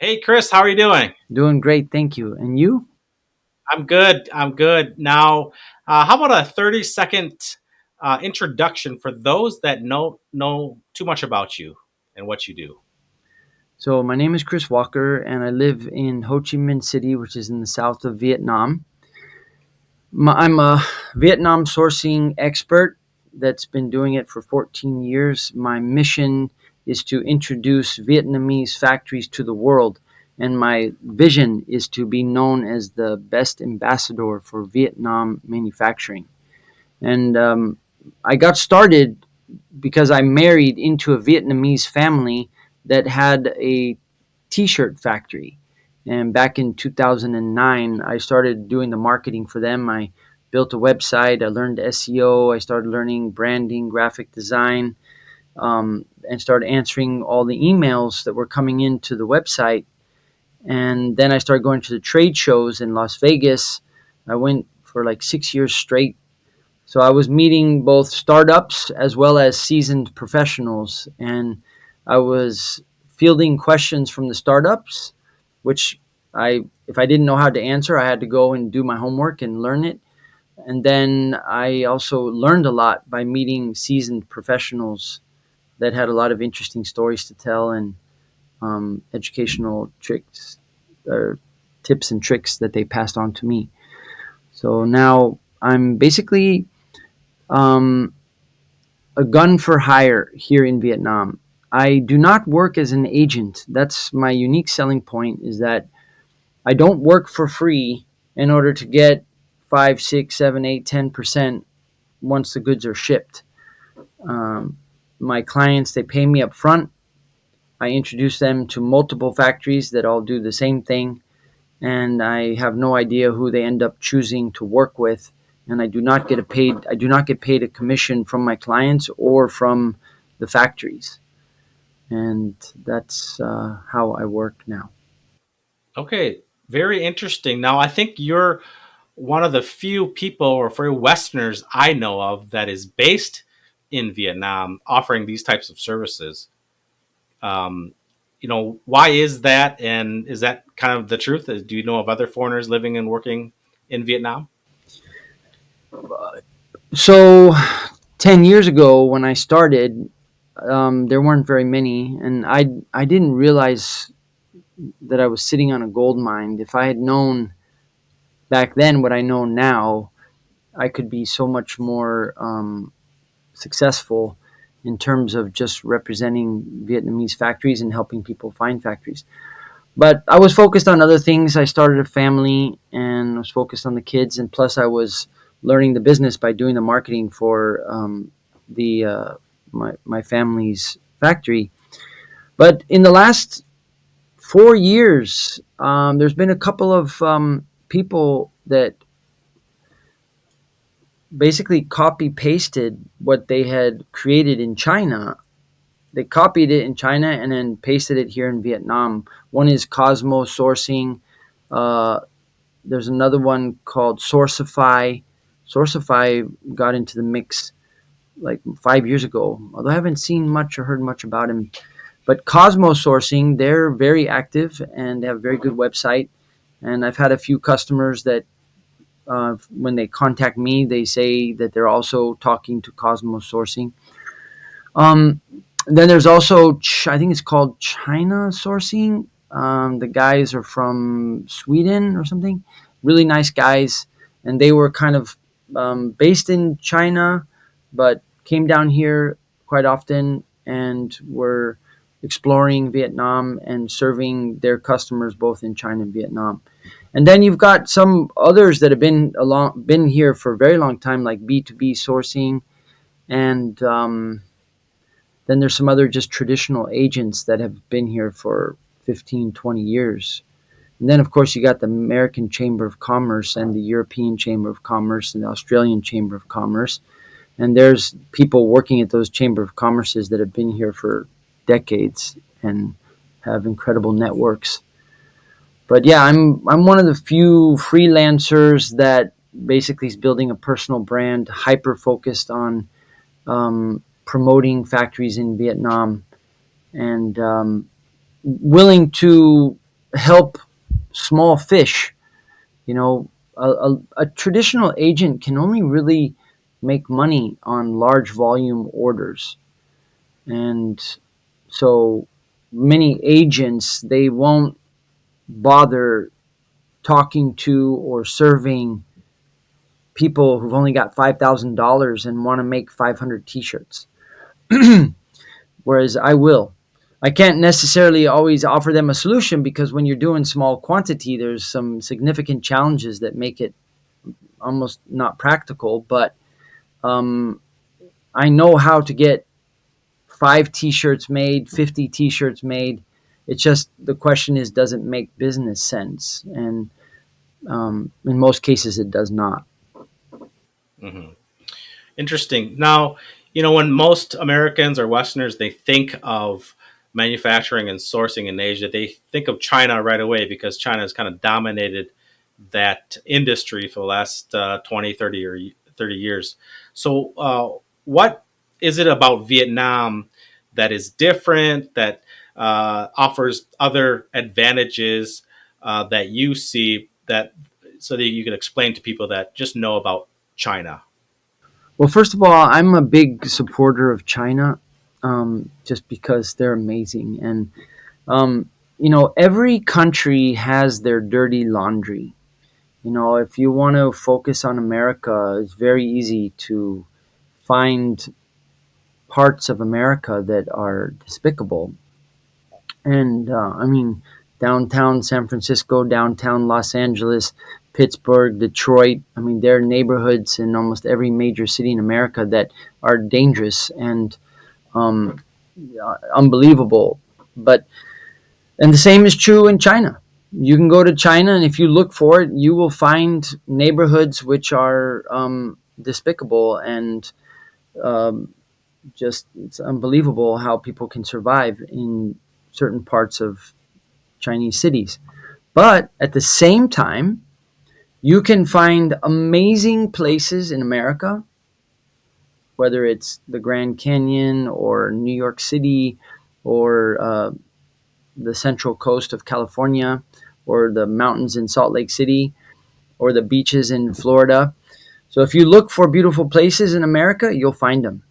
Hey, Chris, how are you doing? Doing great, thank you. And you? I'm good. I'm good. Now, how about a 30-second introduction for those that know too much about you and what you do? So, my name is Chris Walker, and I live in Ho Chi Minh City, which is in the south of Vietnam. I'm a Vietnam sourcing expert that's been doing it for 14 years. My mission is to introduce Vietnamese factories to the world, and my vision is to be known as the best ambassador for Vietnam manufacturing. And I got started because I married into a Vietnamese family that had a t-shirt factory. And back in 2009, I started doing the marketing for them. I built a website. I learned SEO. I started learning branding, graphic design, and started answering all the emails that were coming into the website. And then I started going to the trade shows in Las Vegas. I went for like 6 years straight. So I was meeting both startups as well as seasoned professionals, and I was fielding questions from the startups, which if I didn't know how to answer, I had to go and do my homework and learn it. And then I also learned a lot by meeting seasoned professionals that had a lot of interesting stories to tell and educational tricks or tips and tricks that they passed on to me. So now I'm basically um, a gun for hire here in Vietnam. I do not work as an agent. That's my unique selling point is that I don't work for free in order to get 5, 6, 7, 8, 10% once the goods are shipped. Um, my clients, they pay me up front. I introduce them to multiple factories that all do the same thing, and I have no idea who they end up choosing to work with. And I do not get paid a commission from my clients or from the factories. And that's how I work now. Okay, very interesting. Now, I think you're one of the few people or few Westerners I know of that is based in Vietnam offering these types of services. Um, why is that? And is that kind of the truth? Do you know of other foreigners living and working in Vietnam? So 10 years ago when I started, there weren't very many, and I didn't realize that I was sitting on a gold mine. If I had known back then what I know now, I could be so much more successful in terms of just representing Vietnamese factories and helping people find factories. But I was focused on other things. I started a family and was focused on the kids, and plus I was learning the business by doing the marketing for the my family's factory. But in the last 4 years, there's been a couple of people that basically copy pasted what they had created in China. They copied it in China and then pasted it here in Vietnam. One is Cosmo Sourcing. Uh, there's another one called Sourcify. Sourcify got into the mix like 5 years ago, although I haven't seen much or heard much about him. But Cosmo Sourcing, they're very active and they have a very good website. And I've had a few customers that when they contact me, they say that they're also talking to Cosmo Sourcing. Um, then there's also, I think it's called China Sourcing. The guys are from Sweden or something. Really nice guys, and they were kind of based in China, but came down here quite often and were exploring Vietnam and serving their customers both in China and Vietnam. And then you've got some others that have been here for a very long time, like B2B sourcing, and then there's some other just traditional agents that have been here for 15, 20 years. And then, of course, you got the American Chamber of Commerce and the European Chamber of Commerce and the Australian Chamber of Commerce. And there's people working at those Chamber of Commerces that have been here for decades and have incredible networks. But yeah, I'm one of the few freelancers that basically is building a personal brand, hyper focused on promoting factories in Vietnam and willing to help small fish. You know, a traditional agent can only really make money on large volume orders. And so many agents, they won't bother talking to or serving people who've only got $5,000 and want to make 500 t-shirts. Whereas I will. I can't necessarily always offer them a solution, because when you're doing small quantity, there's some significant challenges that make it almost not practical. But um, I know how to get 5 t-shirts made, 50 t-shirts made. It's just the question is, does it make business sense? And in most cases, it does not. Hmm. Interesting. Now, when most Americans or Westerners they think of manufacturing and sourcing in Asia, they think of China right away because China has kind of dominated that industry for the last 20, 30 or 30 years. So, what is it about Vietnam that is different, that offers other advantages that you see, that so that you can explain to people that just know about China? Well, first of all, I'm a big supporter of China, just because they're amazing. And, every country has their dirty laundry. If you want to focus on America, it's very easy to find parts of America that are despicable. And I mean, downtown San Francisco, downtown Los Angeles, Pittsburgh, Detroit. I mean, there are neighborhoods in almost every major city in America that are dangerous and um, unbelievable. But and the same is true in China. You can go to China, and if you look for it, you will find neighborhoods which are despicable, and um, just it's unbelievable how people can survive in certain parts of Chinese cities. But at the same time, you can find amazing places in America, whether it's the Grand Canyon or New York City or the central coast of California or the mountains in Salt Lake City or the beaches in Florida. So if you look for beautiful places in America, you'll find them.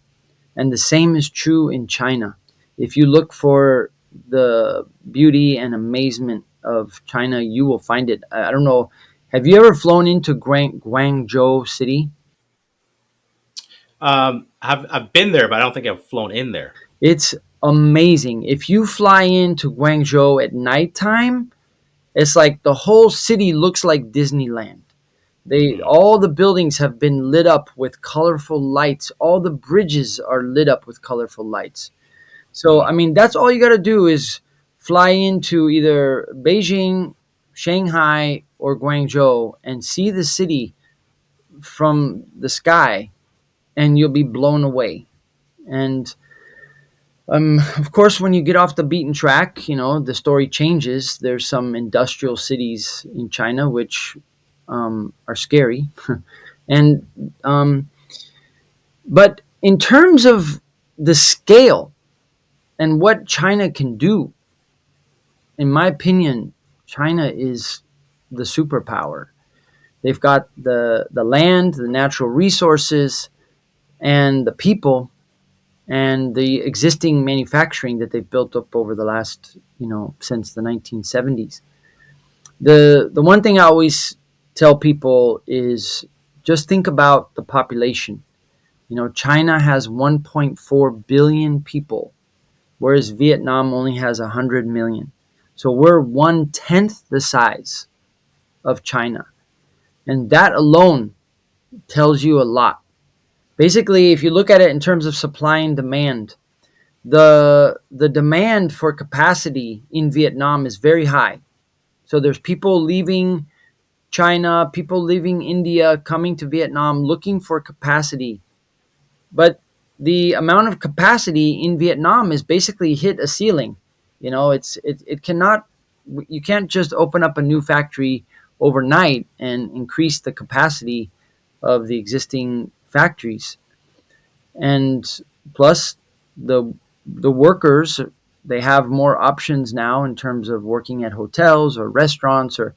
And the same is true in China. If you look for the beauty and amazement of China, you will find it. I don't know. Have you ever flown into Guangzhou City? I've been there, but I don't think I've flown in there. It's amazing. If you fly into Guangzhou at nighttime, it's like the whole city looks like Disneyland. They Hmm. all the buildings have been lit up with colorful lights. All the bridges are lit up with colorful lights. So, I Hmm. mean, that's all you got to do is fly into either Beijing, Shanghai, or Guangzhou and see the city from the sky, and you'll be blown away. And of course, when you get off the beaten track, the story changes. There's some industrial cities in China which are scary, and but in terms of the scale and what China can do, in my opinion, China is the superpower. They've got the land, the natural resources, and the people, and the existing manufacturing that they've built up over the last, since the 1970s. The one thing I always tell people is just think about the population. China has 1.4 billion people, whereas Vietnam only has 100 million. So we're 1/10 the size of China. And that alone tells you a lot. Basically, if you look at it in terms of supply and demand, the demand for capacity in Vietnam is very high. So there's people leaving China, people leaving India, coming to Vietnam looking for capacity. But the amount of capacity in Vietnam is basically hit a ceiling. It cannot, you can't just open up a new factory overnight and increase the capacity of the existing factories. And plus the workers, they have more options now in terms of working at hotels or restaurants or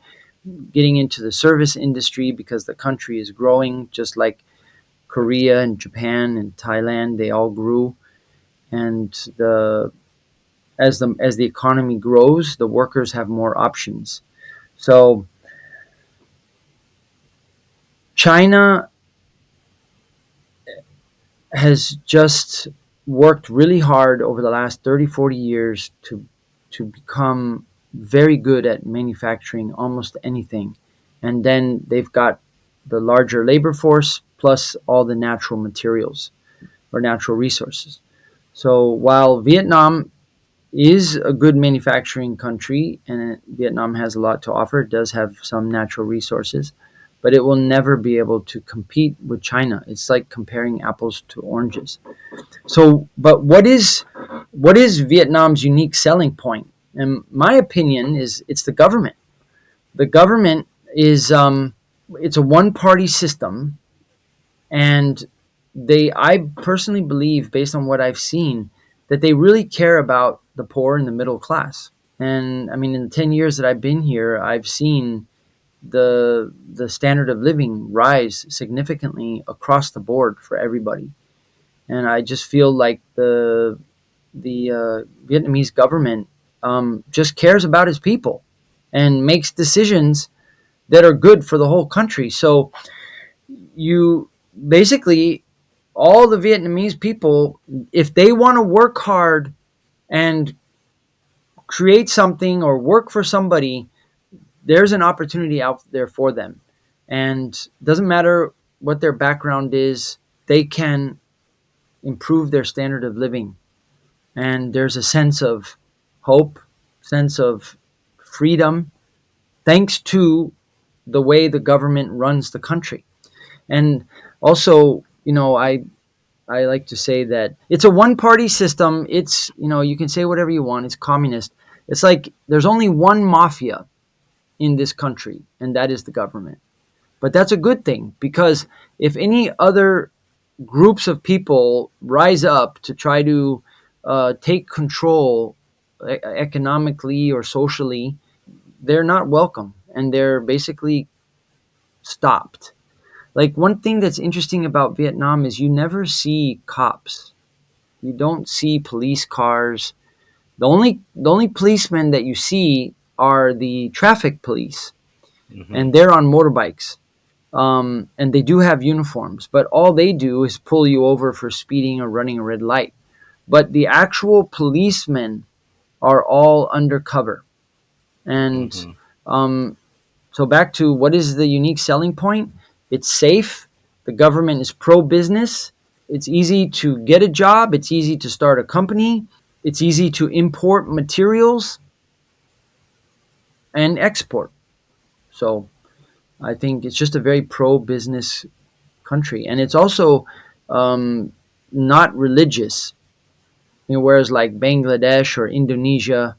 getting into the service industry because the country is growing, just like Korea and Japan and Thailand. They all grew, and the economy grows, the workers have more options. So China has just worked really hard over the last 30, 40 years to become very good at manufacturing almost anything. And then they've got the larger labor force plus all the natural materials or natural resources. So while Vietnam is a good manufacturing country and Vietnam has a lot to offer, it does have some natural resources, but it will never be able to compete with China. It's like comparing apples to oranges. So, but what is Vietnam's unique selling point? And my opinion is it's the government. The government is it's a one party system, and I personally believe, based on what I've seen, that they really care about the poor and the middle class. And I mean, in the 10 years that I've been here, I've seen the standard of living rise significantly across the board for everybody. And I just feel like the Vietnamese government just cares about its people and makes decisions that are good for the whole country. So you basically, all the Vietnamese people, if they want to work hard and create something or work for somebody, there's an opportunity out there for them. And it doesn't matter what their background is, they can improve their standard of living. And there's a sense of hope, sense of freedom, thanks to the way the government runs the country. And also, I like to say that it's a one party system. It's, you can say whatever you want. It's communist. It's like there's only one mafia in this country, and that is the government. But that's a good thing, because if any other groups of people rise up to try to take control economically or socially, they're not welcome and they're basically stopped. Like, one thing that's interesting about Vietnam is you never see cops. You don't see police cars. The only policemen that you see are the traffic police, Hmm. and they're on motorbikes. And they do have uniforms, but all they do is pull you over for speeding or running a red light. But the actual policemen are all undercover. And Hmm. um, so, back to what is the unique selling point? It's safe. The government is pro business. It's easy to get a job. It's easy to start a company. It's easy to import materials and export. So, I think it's just a very pro business country. And it's also um, not religious. Whereas like Bangladesh or Indonesia,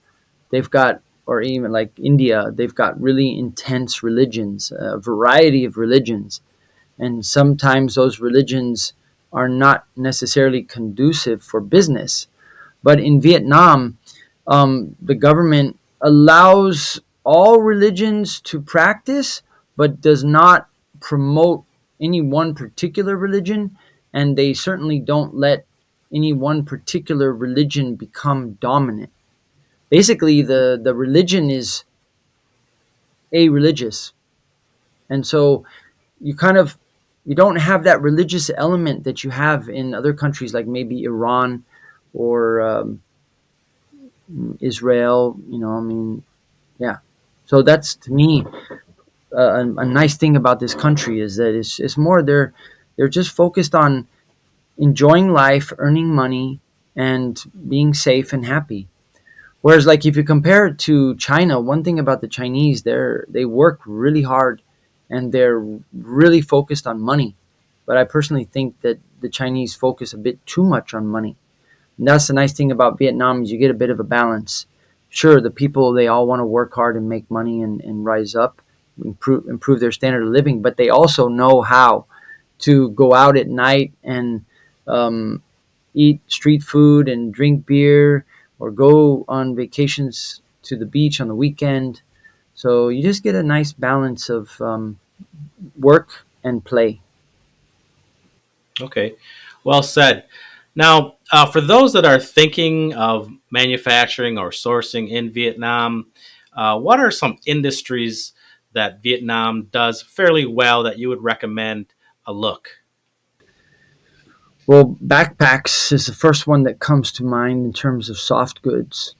they've got, or even like India, they've got really intense religions, a variety of religions. And sometimes those religions are not necessarily conducive for business. But in Vietnam, the government allows all religions to practice, but does not promote any one particular religion, and they certainly don't let any one particular religion become dominant. Basically, the religion is a religious, and so you kind of you don't have that religious element that you have in other countries like maybe Iran or Israel. I mean, yeah. So that's, to me, a nice thing about this country is that it's more they're just focused on enjoying life, earning money, and being safe and happy. Whereas, like, if you compare it to China, one thing about the Chinese, they work really hard, and they're really focused on money. But I personally think that the Chinese focus a bit too much on money. And that's the nice thing about Vietnam, is you get a bit of a balance. Sure, the people, they all want to work hard and make money and rise up, improve their standard of living, but they also know how to go out at night and um, eat street food and drink beer or go on vacations to the beach on the weekend. So you just get a nice balance of work and play. Okay, well said. Now, for those that are thinking of manufacturing or sourcing in Vietnam, what are some industries that Vietnam does fairly well that you would recommend a look? Well, backpacks is the first one that comes to mind in terms of soft goods.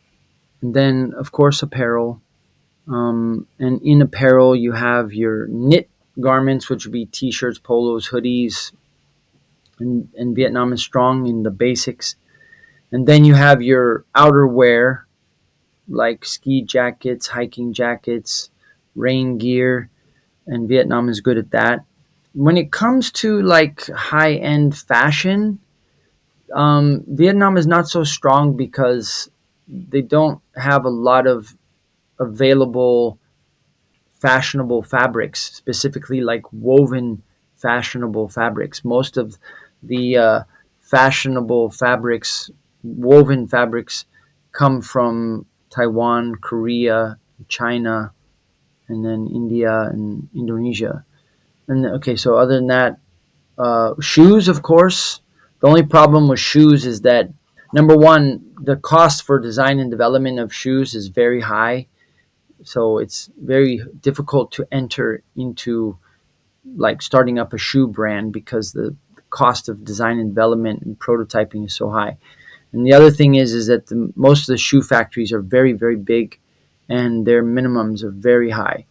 And then, of course, apparel. And in apparel, you have your knit garments, which would be t shirts, polos, hoodies. And Vietnam is strong in the basics. And then you have your outerwear, like ski jackets, hiking jackets, rain gear. And Vietnam is good at that. When it comes to like high end fashion, Vietnam is not so strong because they don't have a lot of available fashionable fabrics, specifically like woven fashionable fabrics. Most of the fashionable fabrics, woven fabrics, come from Taiwan, Korea, China, and then India and Indonesia. And okay, so other than that, shoes, of course. The only problem with shoes is that number one, the cost for design and development of shoes is very high. So it's very difficult to enter into like starting up a shoe brand because the cost of design and development and prototyping is so high. And the other thing is that most of the shoe factories are very, very big and their minimums are very high.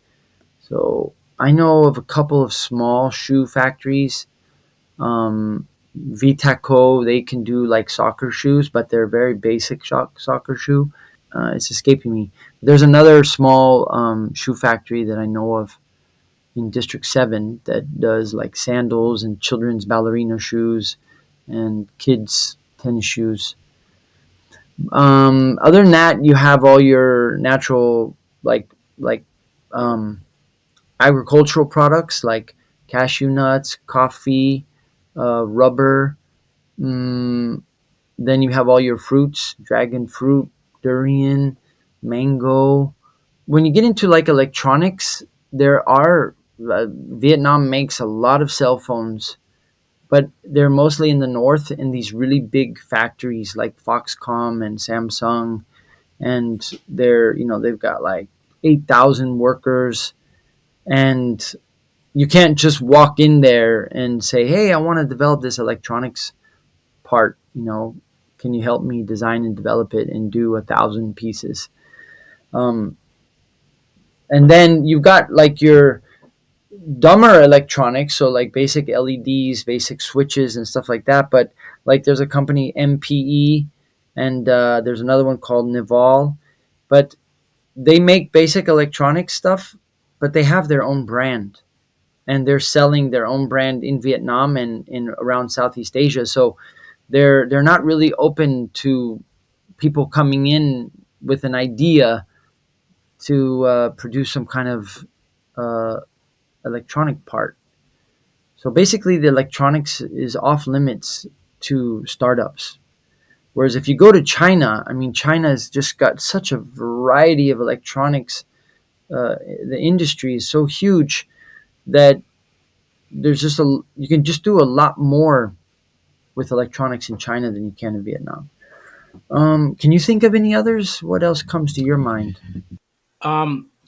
So I know of a couple of small shoe factories. Vitaco, they can do like soccer shoes, but they're very basic soccer shoe. It's escaping me. There's another small shoe factory that I know of in District 7 that does like sandals and children's ballerina shoes and kids' tennis shoes. Other than that, you have all your natural, like um, agricultural products like cashew nuts, coffee, rubber. Mm, then you have all your fruits: dragon fruit, durian, mango. When you get into like electronics, there are Vietnam makes a lot of cell phones, but they're mostly in the north in these really big factories like Foxconn and Samsung, and they've got like 8,000 workers, and you can't just walk in there and say, "Hey, I want to develop this electronics part. Can you help me design and develop it and do 1,000 pieces?" Um, and then you've got like your dumber electronics, so like basic LEDs, basic switches, and stuff like that. But like there's a company MPE, and there's another one called Nival, but they make basic electronic stuff, but they have their own brand, and they're selling their own brand in Vietnam and in around Southeast Asia. So they're not really open to people coming in with an idea to produce some kind of uh, electronic part. So basically, the electronics is off limits to startups. Whereas if you go to China, I mean, China's just got such a variety of electronics. The industry is so huge that you can just do a lot more with electronics in China than you can in Vietnam. Can you think of any others? What else comes to your mind?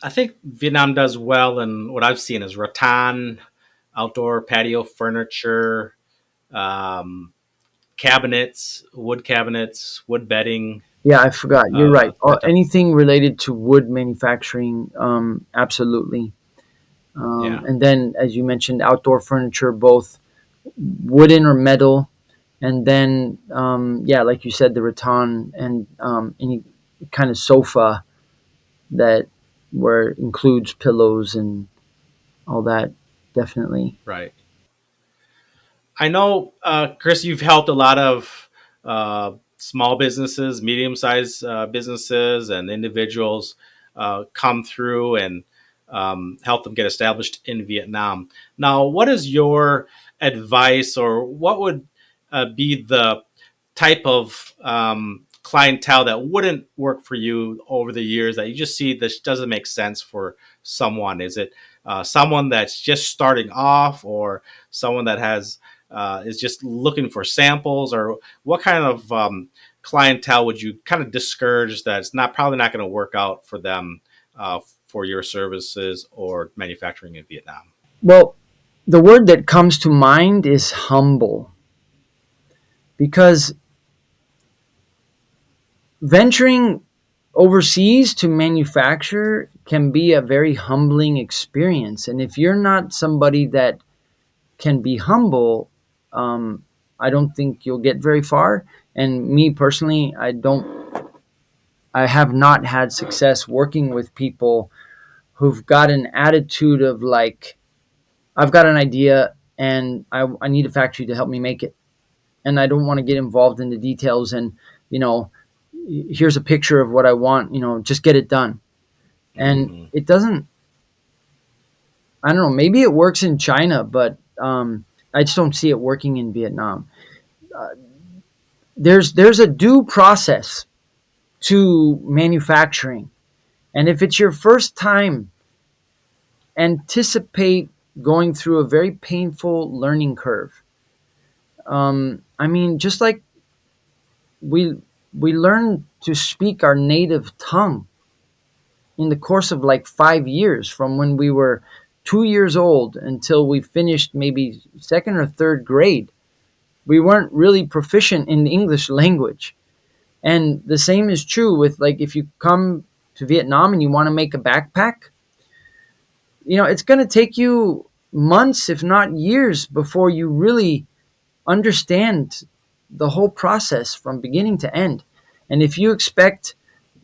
I think Vietnam does well, and what I've seen is rattan, outdoor patio furniture, um, cabinets, wood bedding. Yeah, I forgot. You're right. That type. Anything related to wood manufacturing, absolutely. Yeah, And then, as you mentioned, outdoor furniture, both wooden or metal. And then, yeah, like you said, the rattan and any kind of sofa that where it includes pillows and all that, definitely. right. I know, Chris, you've helped a lot of small businesses, medium sized businesses, and individuals come through and help them get established in Vietnam. Now, what is your advice, or what would be the type of clientele that wouldn't work for you over the years that you just see this doesn't make sense for someone? Is it someone that's just starting off, or someone that has is just looking for samples, or what kind of clientele would you kind of discourage that's not probably not going to work out for them for your services or manufacturing in Vietnam? Well, the word that comes to mind is humble, because venturing overseas to manufacture can be a very humbling experience. And if you're not somebody that can be humble, um, I don't think you'll get very far. And me personally, I have not had success working with people who've got an attitude of like, I've got an idea and I need a factory to help me make it. And I don't want to get involved in the details and, you know, here's a picture of what I want, just get it done. And Mm-hmm. it doesn't, I don't know, maybe it works in China, but I just don't see it working in Vietnam. Uh, there's a due process to manufacturing. And if it's your first time, anticipate going through a very painful learning curve. I mean, just like we we learn to speak our native tongue in the course of like 5 years, from when we were 2 years old until we finished maybe second or third grade. We weren't really proficient in the English language. And the same is true with, like, if you come to Vietnam and you want to make a backpack, it's going to take you months, if not years, before you really understand the whole process from beginning to end. And if you expect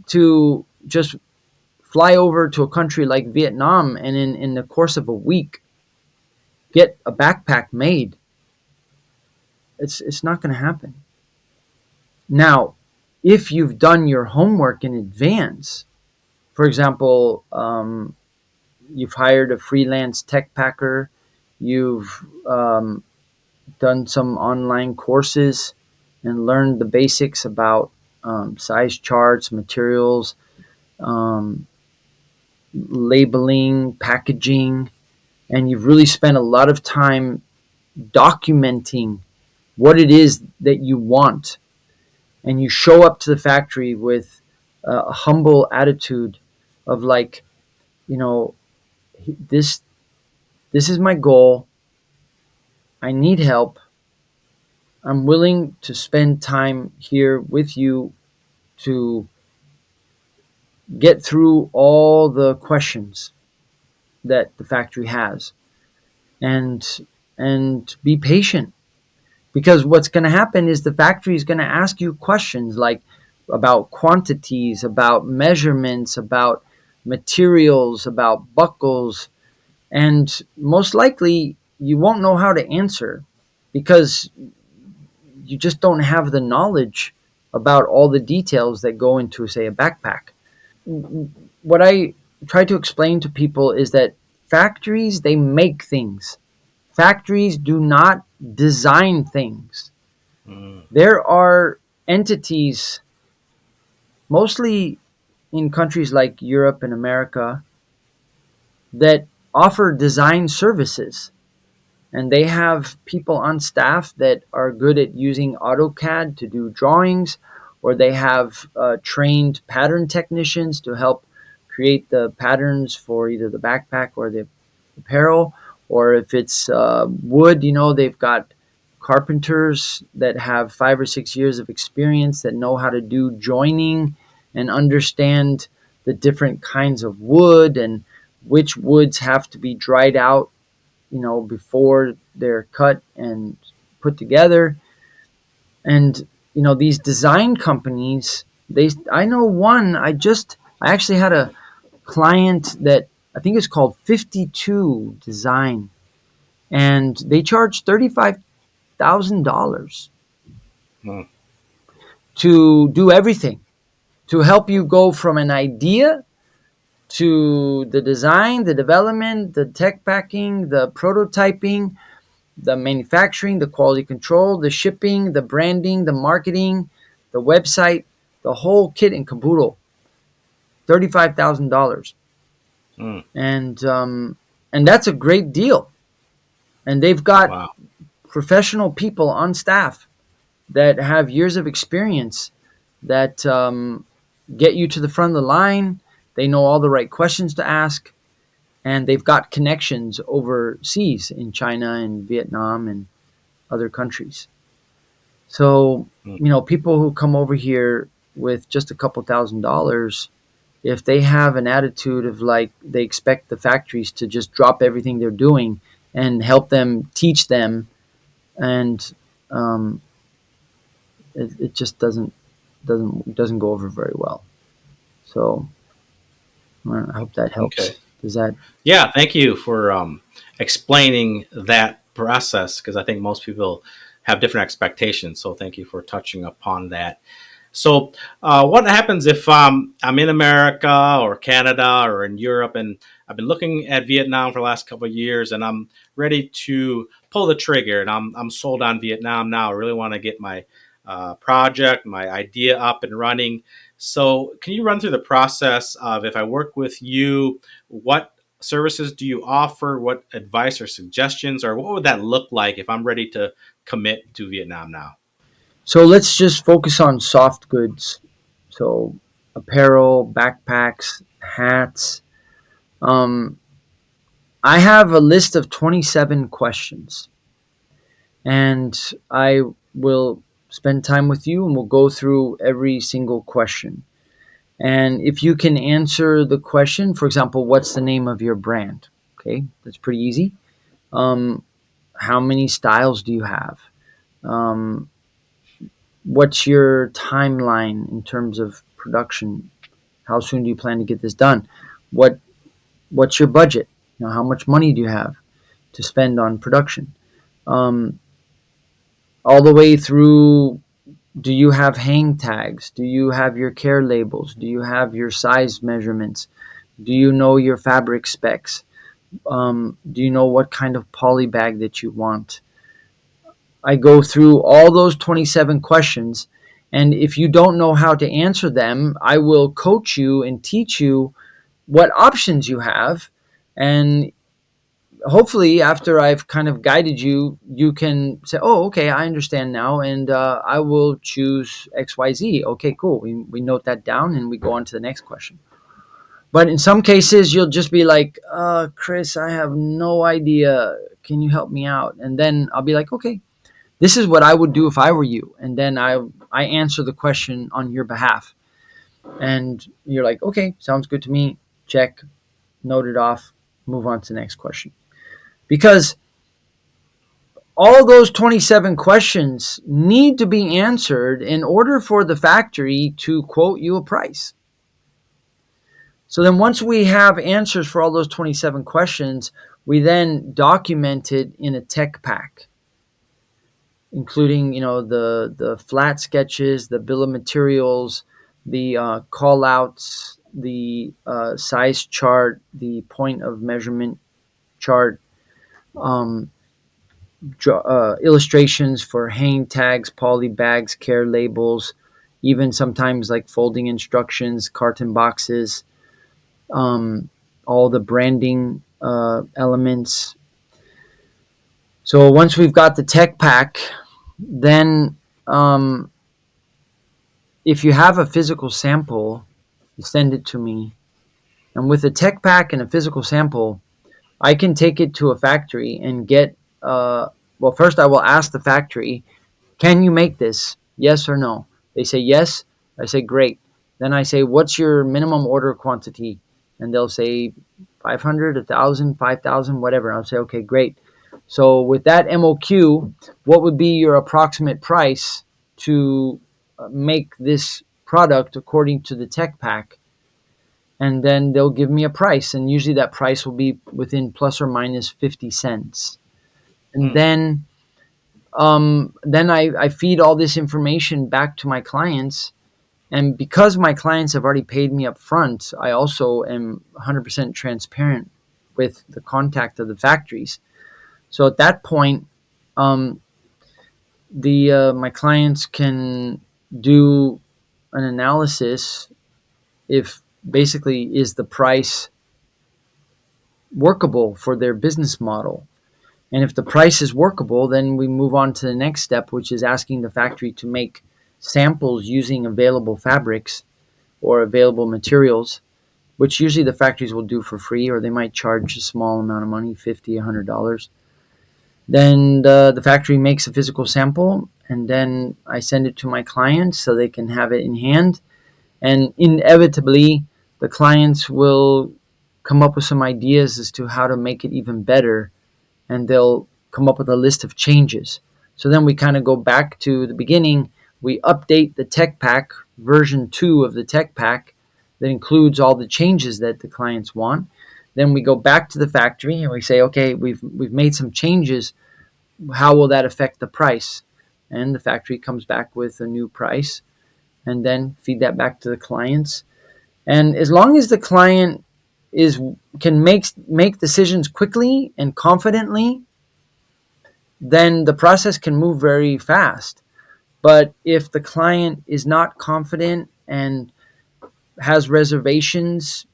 to just fly over to a country like Vietnam and in the course of a week get a backpack made, it's not going to happen. Now, if you've done your homework in advance, for example, you've hired a freelance tech packer, you've done some online courses and learned the basics about size charts, materials, um, labeling, packaging, and you've really spent a lot of time documenting what it is that you want, and you show up to the factory with a humble attitude of like, you know, this this is my goal. I need help. I'm willing to spend time here with you to get through all the questions that the factory has, and be patient, because what's going to happen is the factory is going to ask you questions like about quantities, about measurements, about materials, about buckles, and most likely you won't know how to answer because you just don't have the knowledge about all the details that go into, say, a backpack. What I try to explain to people is that factories, they make things. Factories do not design things. Mm. There are entities, mostly in countries like Europe and America, that offer design services. And they have people on staff that are good at using AutoCAD to do drawings, or they have trained pattern technicians to help create the patterns for either the backpack or the apparel. Or if it's wood, they've got carpenters that have 5 or 6 years of experience that know how to do joining and understand the different kinds of wood and which woods have to be dried out, before they're cut and put together. And these design companies, I know one. I actually had a client that I think it's called 52 Design, and they charge $35,000 Mm. to do everything, to help you go from an idea to the design, the development, the tech packing, the prototyping, the manufacturing, the quality control, the shipping, the branding, the marketing, the website. the whole kit and caboodle, $35,000, Mm. and that's a great deal. And they've got Wow. professional people on staff that have years of experience that get you to the front of the line. They know all the right questions to ask, and they've got connections overseas in China and Vietnam and other countries. So, Mm. people who come over here with just a couple $1,000s, if they have an attitude of like they expect the factories to just drop everything they're doing and help them, teach them, and um, it just doesn't go over very well. So I hope that Okay. helps. Does that? Yeah, thank you for explaining that process because I think most people have different expectations. So thank you for touching upon that. So, what happens if I'm in America or Canada or in Europe, and I've been looking at Vietnam for the last couple of years, and I'm ready to pull the trigger, and I'm sold on Vietnam now. I really want to get my project, my idea up and running. So, can you run through the process of if I work with you, what services do you offer? What advice or suggestions, or what would that look like if I'm ready to commit to Vietnam now? So let's just focus on soft goods. So apparel, backpacks, hats. Um, I have a list of 27 questions, and I will spend time with you and we'll go through every single question. And if you can answer the question, for example, what's the name of your brand? Okay, that's pretty easy. Um, how many styles do you have? Um, what's your timeline in terms of production? How soon do you plan to get this done? What What's your budget? How much money do you have to spend on production? Um, all the way through, do you have hang tags? Do you have your care labels? Do you have your size measurements? Do you know your fabric specs? Do you know what kind of poly bag that you want? I go through all those 27 questions. And if you don't know how to answer them, I will coach you and teach you what options you have. And hopefully, after I've kind of guided you, you can say, oh, okay, I understand now. And I will choose XYZ. Okay, cool. We note that down and we go on to the next question. But in some cases, you'll just be like, Chris, I have no idea. Can you help me out? And then I'll be like, okay, this is what I would do if I were you. And then I answer the question on your behalf. And you're like, okay, sounds good to me. Check, note it off, move on to the next question. Because all those 27 questions need to be answered in order for the factory to quote you a price. So then once we have answers for all those 27 questions, we then document it in a tech pack, including the flat sketches, the bill of materials, the call outs, the size chart, the point of measurement chart, um, illustrations for hang tags, poly bags, care labels, even sometimes like folding instructions, carton boxes, all the branding elements. So once we've got the tech pack, then um, if you have a physical sample, you send it to me. And with a tech pack and a physical sample, I can take it to a factory and get. Well, first I will ask the factory, can you make this? Yes or no? They say yes. I say great. Then I say, what's your minimum order quantity? And they'll say 500, 1,000, 5,000, whatever. I'll say, okay, great. So with that MOQ, what would be your approximate price to make this product according to the tech pack? And then they'll give me a price. And usually that price will be within plus or minus 50 cents. And Mm. then I feed all this information back to my clients. And because my clients have already paid me up front, I also am 100% transparent with the contact of the factories. So at that point, the my clients can do an analysis if basically is the price workable for their business model. And if the price is workable, then we move on to the next step, which is asking the factory to make samples using available fabrics or available materials, which usually the factories will do for free, or they might charge a small amount of money, $50, $100. Then the factory makes a physical sample, and then I send it to my clients so they can have it in hand. And inevitably, the clients will come up with some ideas as to how to make it even better, and they'll come up with a list of changes. So then we kind of go back to the beginning. We update the tech pack, version 2 of the tech pack, that includes all the changes that the clients want. Then we go back to the factory and we say, okay, we've made some changes. How will that affect the price? And the factory comes back with a new price, and then feed that back to the clients. And as long as the client is can make decisions quickly and confidently, then the process can move very fast. But if the client is not confident and has reservations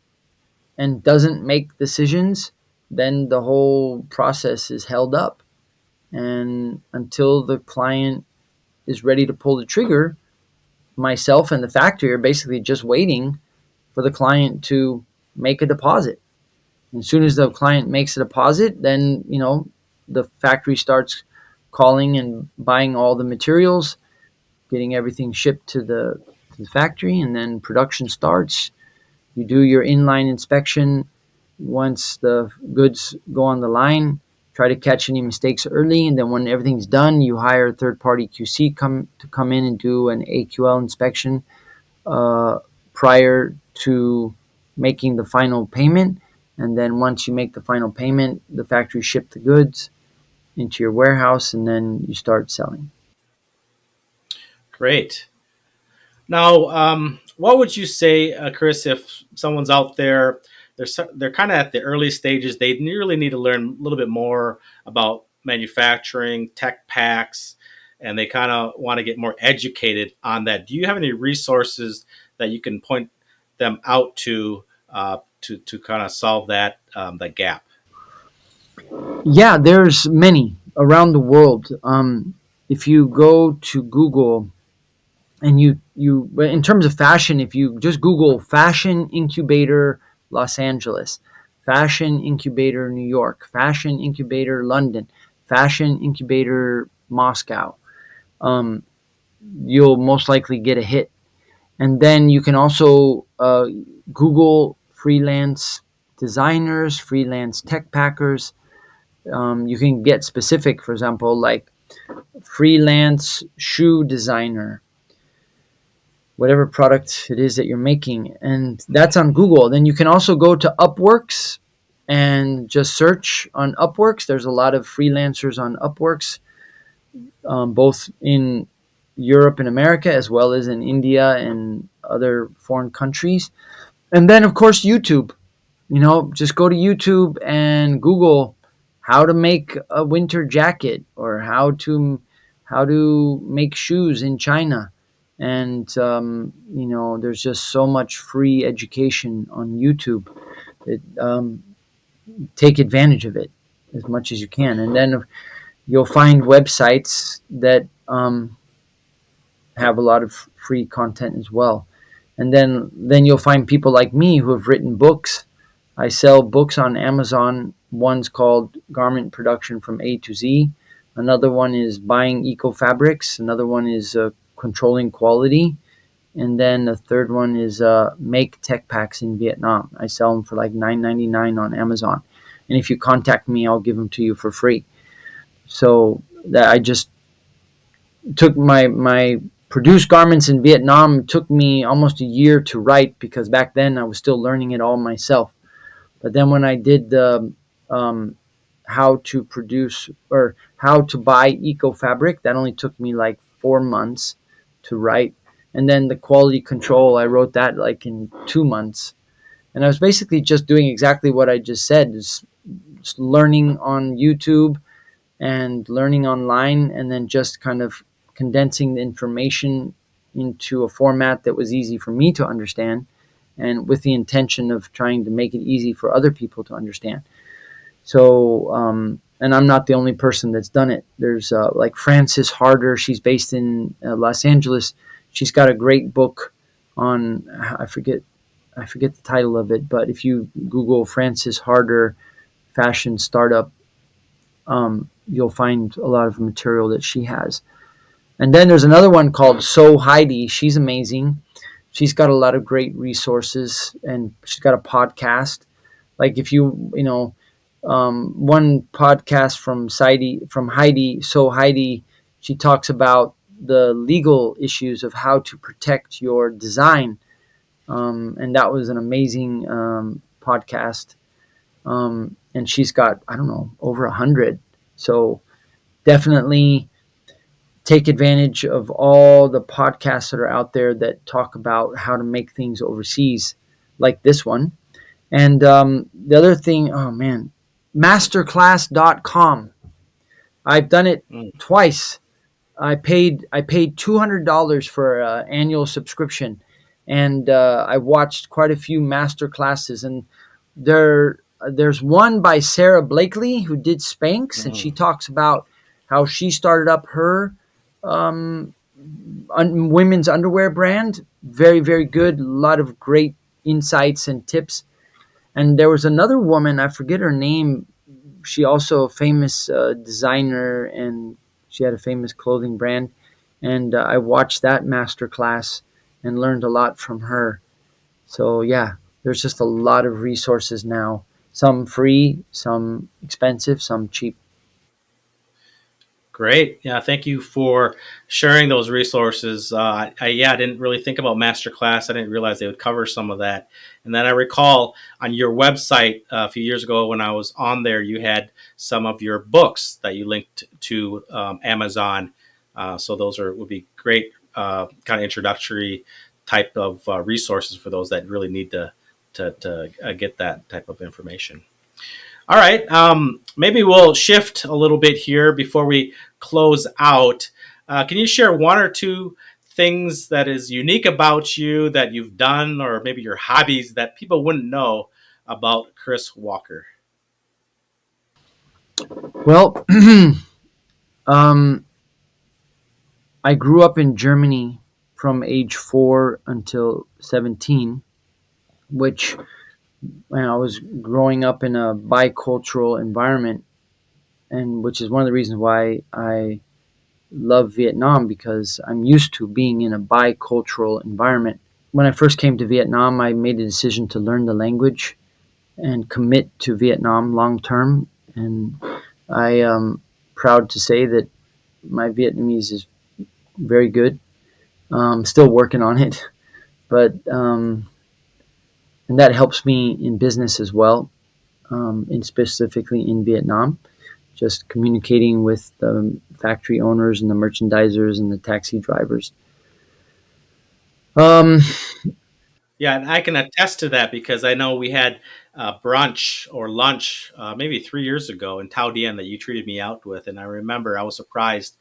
and doesn't make decisions, then the whole process is held up. And until the client is ready to pull the trigger, myself and the factory are basically just waiting for the client to make a deposit. And as soon as the client makes a deposit, then the factory starts calling and buying all the materials, getting everything shipped to the factory, and then production starts. You do your inline inspection once the goods go on the line. Try to catch any mistakes early, and then when everything's done, you hire a third-party QC to come in and do an AQL inspection uh, prior to making the final payment. And then once you make the final payment, the factory ship the goods into your warehouse, and then you start selling. Great. Now, what would you say, Chris, if someone's out there, they're kind of at the early stages, they really need to learn a little bit more about manufacturing, tech packs, and they kind of want to get more educated on that. Do you have any resources that you can point them out to kind of solve that gap? Yeah, there's many around the world. If you go to Google and you in terms of fashion, if you just Google fashion incubator Los Angeles, fashion incubator New York, fashion incubator London, fashion incubator Moscow, um, you'll most likely get a hit. And then you can also Google freelance designers, freelance tech packers. You can get specific, for example, like freelance shoe designer, whatever product it is that you're making. And that's on Google. Then you can also go to Upworks and just search on Upworks. There's a lot of freelancers on Upworks, both in Europe and America, as well as in India and other foreign countries. And then, of course, YouTube. Just go to YouTube and Google how to make a winter jacket, or how to make shoes in China. And there's just so much free education on YouTube. Take advantage of it as much as you can, and then you'll find websites that have a lot of free content as well. And then you'll find people like me who have written books. I sell books on Amazon. One's called Garment Production from A to Z. Another one is Buying Eco Fabrics. Another one is Controlling Quality. And then the third one is Make Tech Packs in Vietnam. I sell them for like $9.99 on Amazon. And if you contact me, I'll give them to you for free. So that I just took my produced garments in Vietnam. Took me almost a year to write, because back then I was still learning it all myself. But then when I did the how to produce or how to buy eco fabric, that only took me like 4 months to write. And then the quality control, I wrote that like in 2 months. And I was basically just doing exactly what I just said, is learning on YouTube and learning online, and then just kind of condensing the information into a format that was easy for me to understand, and with the intention of trying to make it easy for other people to understand. So, and I'm not the only person that's done it. There's like Frances Harder. She's based in Los Angeles. She's got a great book on I forget the title of it, but if you Google Frances Harder fashion startup, you'll find a lot of material that she has. And then there's another one called So Heidi. She's amazing. She's got a lot of great resources, and she's got a podcast. Like if one podcast from Heidi, So Heidi, she talks about the legal issues of how to protect your design, and that was an amazing podcast. And she's got, I don't know, over 100. So definitely take advantage of all the podcasts that are out there that talk about how to make things overseas, like this one. And the other thing, oh man, masterclass.com. I've done it Mm, twice. I paid $200 for an annual subscription, and I watched quite a few master classes. And there's one by Sarah Blakely who did Spanx, and she mm. talks about how she started up her um, women's underwear brand. Very, very good. A lot of great insights and tips. And there was another woman, I forget her name. She also a famous designer, and she had a famous clothing brand. And I watched that master class and learned a lot from her. So yeah, there's just a lot of resources now. Some free, some expensive, some cheap. Great. Yeah, thank you for sharing those resources. I didn't really think about Masterclass. I didn't realize they would cover some of that. And then I recall on your website a few years ago when I was on there, you had some of your books that you linked to Amazon. So those would be great kind of introductory type of resources for those that really need to get that type of information. All right. Maybe we'll shift a little bit here before we close out. Can you share one or two things that is unique about you that you've done, or maybe your hobbies that people wouldn't know about Chris Walker? Well, um, I grew up in Germany from age 4 until 17, which when I was growing up in a bicultural environment, and which is one of the reasons why I love Vietnam, because I'm used to being in a bicultural environment. When I first came to Vietnam, I made a decision to learn the language and commit to Vietnam long term. And I am proud to say that my Vietnamese is very good. Still working on it, but and that helps me in business as well, and specifically in Vietnam. Just communicating with the factory owners and the merchandisers and the taxi drivers. Um, Yeah, and I can attest to that because I know we had brunch or lunch maybe 3 years ago in Tao Dien that you treated me out with, and I remember I was surprised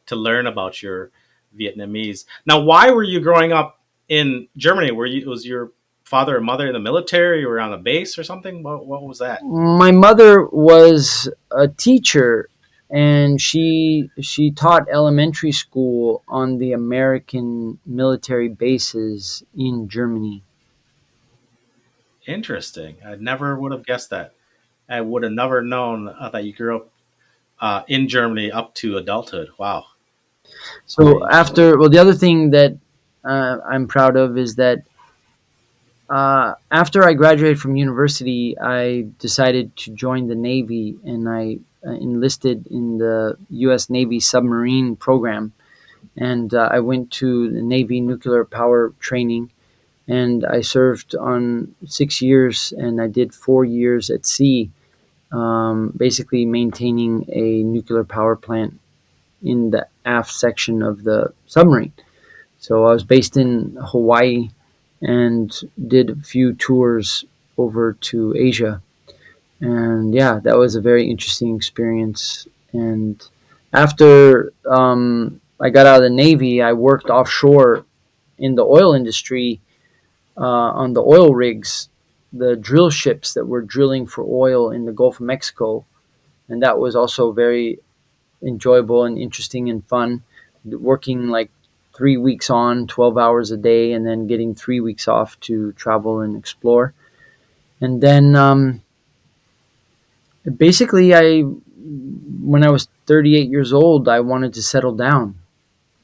to learn about your Vietnamese. Now, why were you growing up in Germany? Was your father or mother in the military or on a base or something? What was that? my mother was a teacher, and she taught elementary school on the American military bases in Germany. Interesting. I never would have guessed that. I would have never known that you grew up in Germany up to adulthood. Wow, very So interesting. the other thing that I'm proud of is that after I graduated from university, I decided to join the Navy, and I enlisted in the U.S. Navy submarine program. And I went to the Navy nuclear power training, and I served on 6 years, and I did 4 years at sea, basically maintaining a nuclear power plant in the aft section of the submarine. So I was based in Hawaii and did a few tours over to Asia. And yeah, that was a very interesting experience. And after I got out of the Navy, I worked offshore in the oil industry, on the oil rigs, the drill ships that were drilling for oil in the Gulf of Mexico, and that was also very enjoyable and interesting and fun. Working like 3 weeks on, 12 hours a day, and then getting 3 weeks off to travel and explore. And then basically, when I was 38 years old, I wanted to settle down,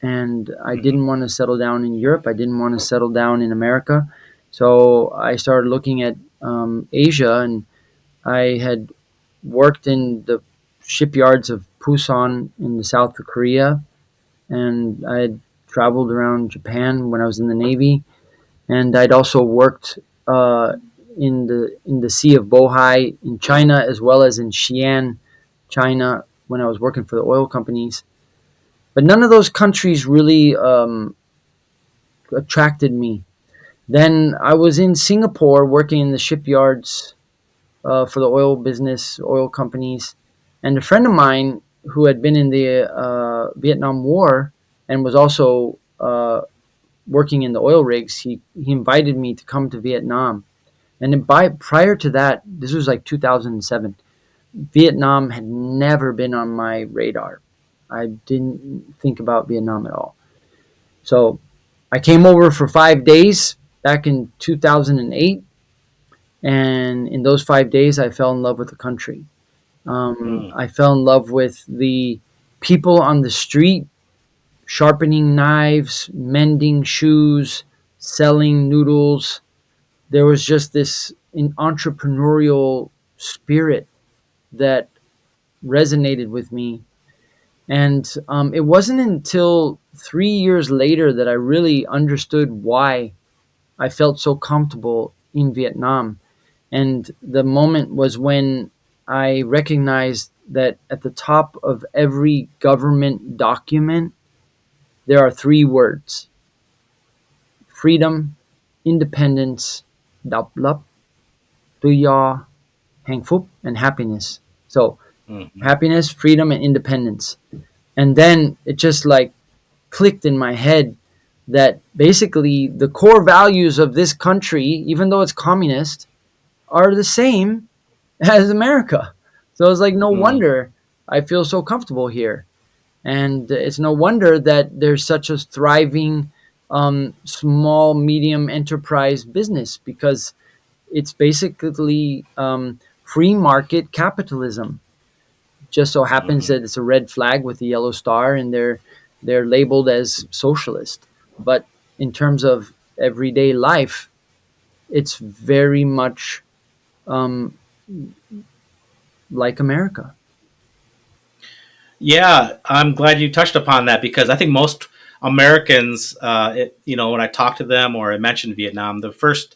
and I Hmm. didn't want to settle down in Europe. I didn't want to settle down in America. So I started looking at Asia, and I had worked in the shipyards of Busan in the south of Korea, and I had traveled around Japan when I was in the Navy, and I'd also worked in the Sea of Bohai in China, as well as in Xi'an, China, when I was working for the oil companies. But none of those countries really attracted me. Then I was in Singapore working in the shipyards for the oil business, oil companies, and a friend of mine who had been in the Vietnam War and was also working in the oil rigs. He invited me to come to Vietnam, and prior to that, this was like 2007. Vietnam had never been on my radar. I didn't think about Vietnam at all. So I came over for 5 days back in 2008, and in those 5 days, I fell in love with the country. Mm. I fell in love with the people on the street, sharpening knives, mending shoes, selling noodles. There was just this entrepreneurial spirit that resonated with me. And it wasn't until 3 years later that I really understood why I felt so comfortable in Vietnam. And the moment was when I recognized that at the top of every government document, there are three words: freedom, independence, độc lập, tự do, hạnh phúc, and happiness. So, Hmm. happiness, freedom, and independence. And then it just like clicked in my head that basically the core values of this country, even though it's communist, are the same as America. So it's like no Mm. wonder I feel so comfortable here. And it's no wonder that there's such a thriving small, medium enterprise business, because it's basically free market capitalism. Just so happens Hmm. that it's a red flag with a yellow star, and they're labeled as socialist. But in terms of everyday life, it's very much um, like America. Yeah, I'm glad you touched upon that because I think most Americans, when I talk to them or I mention Vietnam, the first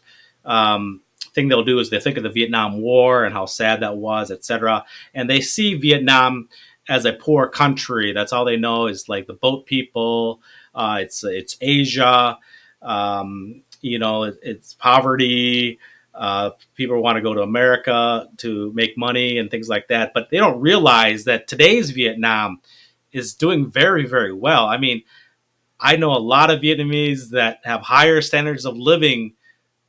thing they'll do is they think of the Vietnam War and how sad that was, etc. And they see Vietnam as a poor country. That's all they know is like the boat people. It's Asia. It's poverty. People want to go to America to make money and things like that, but they don't realize that today's Vietnam is doing very, very well. I mean, I know a lot of Vietnamese that have higher standards of living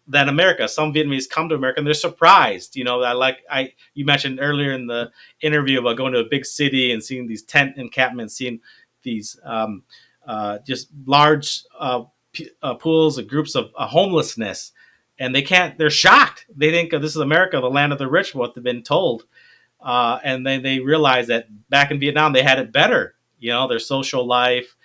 than America. Some Vietnamese come to America and they're surprised. I you mentioned earlier in the interview about going to a big city and seeing these tent encampments, seeing these just large pools and groups of homelessness, and they can't. They're shocked. They think this is America, the land of the rich, what they've been told, and then they realize that back in Vietnam they had it better. Their social life,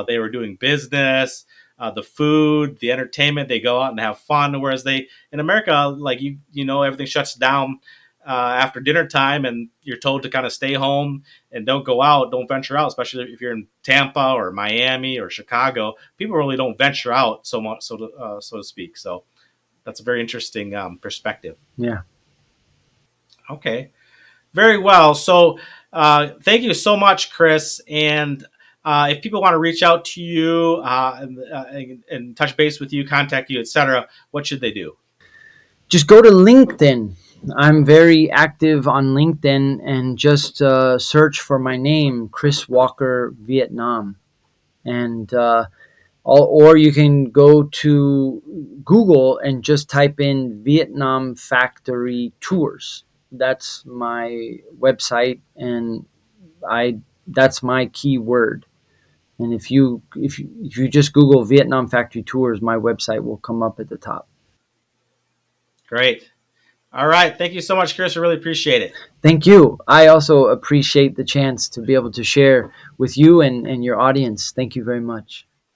they were doing business, the food, the entertainment. They go out and have fun. Whereas they in America, like everything shuts down after dinner time, and you're told to kind of stay home and don't go out, don't venture out. Especially if you're in Tampa or Miami or Chicago, people really don't venture out so much, so to speak. So that's a very interesting perspective. Yeah. Okay. Very well. So, thank you so much, Chris. And if people want to reach out to you and touch base with you, contact you, etc., what should they do? Just go to LinkedIn. I'm very active on LinkedIn, and just search for my name, Chris Walker Vietnam. And Or you can go to Google and just type in Vietnam Factory Tours. That's my website, and I that's my keyword. And if you just Google Vietnam Factory Tours, my website will come up at the top. Great. All right. Thank you so much, Chris. I really appreciate it. Thank you. I also appreciate the chance to be able to share with you and your audience. Thank you very much.